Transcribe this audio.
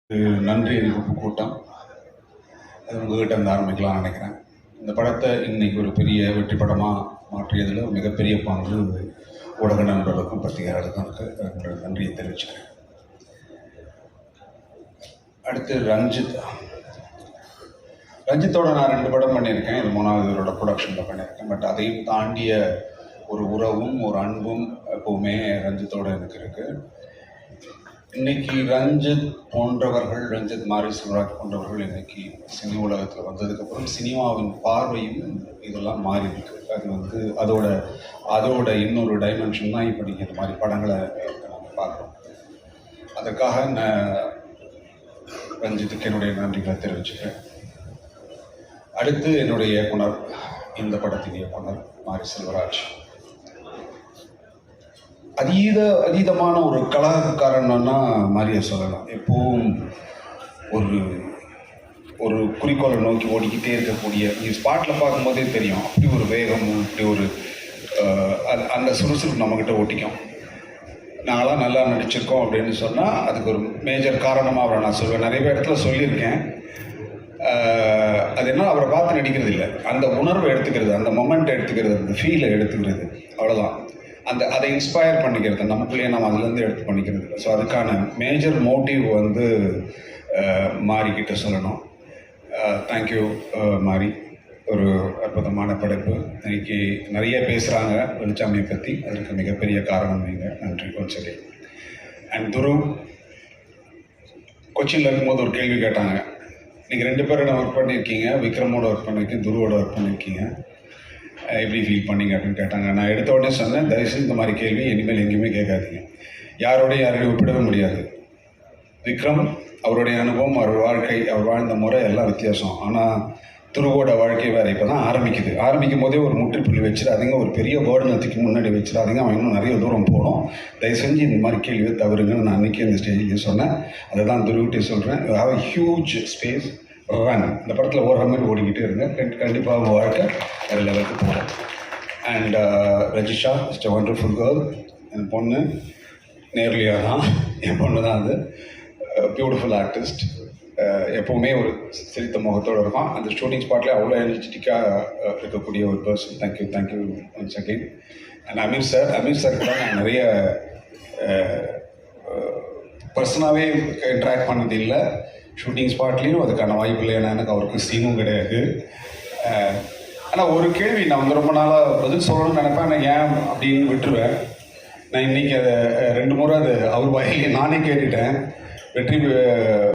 நன்றி அறிவிப்பு கூட்டம் அது உங்ககிட்ட இருந்து ஆரம்பிக்கலாம்னு நினைக்கிறேன். இந்த படத்தை இன்னைக்கு ஒரு பெரிய வெற்றி படமாக மாற்றியதில் மிகப்பெரிய பங்கு ஊடக நண்பர்களுக்கும் பத்திரிகையாளர்களுக்கும் இருக்குது. என்னோட நன்றியை தெரிவிச்சுக்கிறேன். அடுத்து ரஞ்சித்தோட நான் 2 படம் பண்ணியிருக்கேன். இது 3வது இவரோட ப்ரொடக்ஷனில் பண்ணியிருக்கேன். பட் அதையும் தாண்டிய ஒரு உறவும் ஒரு அன்பும் எப்போவுமே ரஞ்சித்தோட எனக்கு இருக்குது. இன்னைக்கு ரஞ்சித் போன்றவர்கள், ரஞ்சித் மாரி செல்வராஜ் போன்றவர்கள் இன்னைக்கு சினி உலகத்தில் வந்ததுக்கப்புறம் சினிமாவின் பார்வையும் இதெல்லாம் மாறி இருக்கு. அது அதோட இன்னொரு டைமென்ஷன் தான் இப்போ நீங்கள் இந்த மாதிரி படங்களை நம்ம பார்க்குறோம். அதுக்காக நான் ரஞ்சித்துக்கு என்னுடைய நன்றிகளை தெரிவிச்சுக்கிறேன். அடுத்து என்னுடைய இயக்குனர், இந்த படத்தின் இயக்குனர் மாரி செல்வராஜ் அதீதமான ஒரு கலாகாரன்னா மாரியை சொல்லலாம். எப்போவும் ஒரு குறிக்கோளை நோக்கி ஓடிக்கிட்டே இருக்கக்கூடிய, நீ ஸ்பாட்டில் பார்க்கும்போதே தெரியும், அப்படி ஒரு வேகம், அப்படி ஒரு அந்த சுறுசுறுப்பு நம்மக்கிட்ட ஓட்டிக்கும். நாங்களாம் நல்லா நடிச்சிருக்கோம் அப்படின்னு சொன்னால் அதுக்கு ஒரு மேஜர் காரணமாக அவரை நான் சொல்வேன். நிறைய இடத்துல சொல்லியிருக்கேன். அது என்ன, அவரை பார்த்து நடிக்கிறது இல்லை, அந்த உணர்வை எடுத்துக்கிறது, அந்த மொமெண்ட்டை எடுத்துக்கிறது, அந்த ஃபீலை எடுத்துக்கிறது, அவ்வளோதான். அதை இன்ஸ்பயர் பண்ணிக்கிறது, நமக்குள்ளேயே நம்ம அதுலேருந்து எடுத்து பண்ணிக்கிறது இல்லை. ஸோ அதுக்கான மேஜர் மோட்டிவ் மாரிக்கிட்ட சொல்லணும். தேங்க்யூ மாரி, ஒரு அற்புதமான படைப்பு. இன்னைக்கு நிறைய பேசுகிறாங்க வெளிச்சாமியை பற்றி, அதற்கு மிகப்பெரிய காரணம் நீங்கள். நன்றி சொல்லி. அண்ட் துரு, கொச்சினில் இருக்கும்போது ஒரு கேள்வி கேட்டாங்க. நீங்கள் 2 பேரோட ஒர்க் பண்ணியிருக்கீங்க, விக்ரமோட ஒர்க் பண்ணியிருக்கீங்க, துருவோட ஒர்க் பண்ணியிருக்கீங்க, எப்படி ஃபீல் பண்ணீங்க அப்படின்னு கேட்டாங்க. நான் எடுத்த உடனே சொன்னேன், தயவுசெய்து இந்த மாதிரி கேள்வி இனிமேல் எங்கேயுமே கேட்காதீங்க. யாரையும் ஒப்பிடவே முடியாது. விக்ரம் அவருடைய அனுபவம், அவர் வாழ்க்கை, அவர் வாழ்ந்த முறை எல்லாம் வித்தியாசம். ஆனால் துருவோட வாழ்க்கை வேறு. இப்போ தான் ஆரம்பிக்கும் போதே ஒரு முற்றுப்புள்ளி வச்சிடாதீங்க, ஒரு பெரிய பேர்டனத்துக்கு முன்னாடி வச்சிடாதீங்க, அவன் இன்னும் நிறைய தூரம் போகணும். தயவு செஞ்சு இந்த மாதிரி கேள்வியை தவறுங்கன்னு நான் அன்றைக்கி அந்த ஸ்டேஜில் சொன்னேன். அதை தான் துருவிட்டே சொல்கிறேன். Have a huge space run. இந்த படத்தில் ஓடுற மாதிரி ஓடிக்கிட்டே இருங்க. கண்டிப்பாக உங்கள் வாழ்க்கை வேறு லெவலுக்கு போகும். And Rajisha is a wonderful girl. என் பொண்ணு நேர்லியா தான், என் பொண்ணு தான். அது பியூட்டிஃபுல் ஆர்டிஸ்ட். எப்போவுமே ஒரு சிரித்த முகத்தோடு இருப்பான். அந்த ஷூட்டிங் ஸ்பாட்டில் அவ்வளோ எனர்ஜெட்டிக்காக இருக்கக்கூடிய ஒரு person. Thank you once again. And Aamir sir கூட நான் நிறைய பர்சனாகவே இன்ட்ராக்ட் பண்ணது இல்லை. ஷூட்டிங் ஸ்பாட்லேயும் அதுக்கான வாய்ப்பு இல்லை. ஏன்னா எனக்கு அவருக்கு சீனும் கிடையாது. ஆனால் ஒரு கேள்வி நான் ரொம்ப நாளாக பதில் சொல்லணும்னு நினைப்பேன். நான் ஏன் அப்படின்னு விட்டுருவேன். நான் இன்றைக்கி அதை 2 முறை அது அவர் வாயிலே நானே கேட்டுட்டேன். வெற்றி